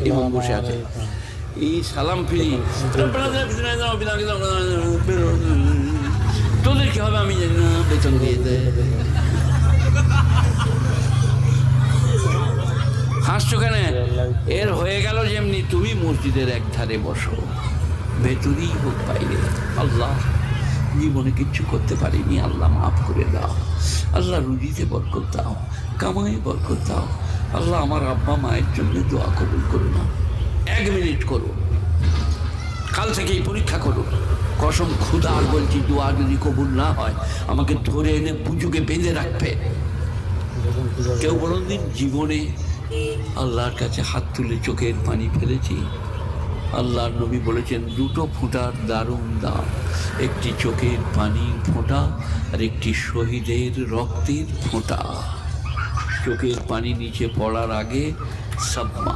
ইমাম বসে আছে, এই সালাম ফিরি তোদের কি হবে আমি জানি না, বেতন দিয়ে দেয়। হাসছো কেন? এর হয়ে গেল যেমনি তুমি মসজিদের এক ধারে বসো, ভেতরেই হোক বাইরে, আল্লাহ জীবনে কিচ্ছু করতে পারিনি, আল্লাহ মাফ করে দাও, আল্লাহ রুজিতে বরকত দাও, কামাই বরকত দাও, আল্লাহ আমার আব্বা মায়ের জন্য দোয়া কবুল করো না। 1 মিনিট করো, কাল থেকেই পরীক্ষা করো, কসম খুদার বলছি, দোয়া যদি কবুল না হয় আমাকে ধরে এনে পুজোকে বেঁধে রাখবে। কেউ বলুন দিন জীবনে আল্লাহর কাছে হাত তুলে চোখের পানি ফেলেছি? আল্লাহর নবী বলেছেন 2টো ফোঁটার দারুণ দাম, একটি চোখের পানির ফোঁটা আর একটি শহীদের রক্তের ফোঁটা। চোখের পানি নিচে পড়ার আগে সব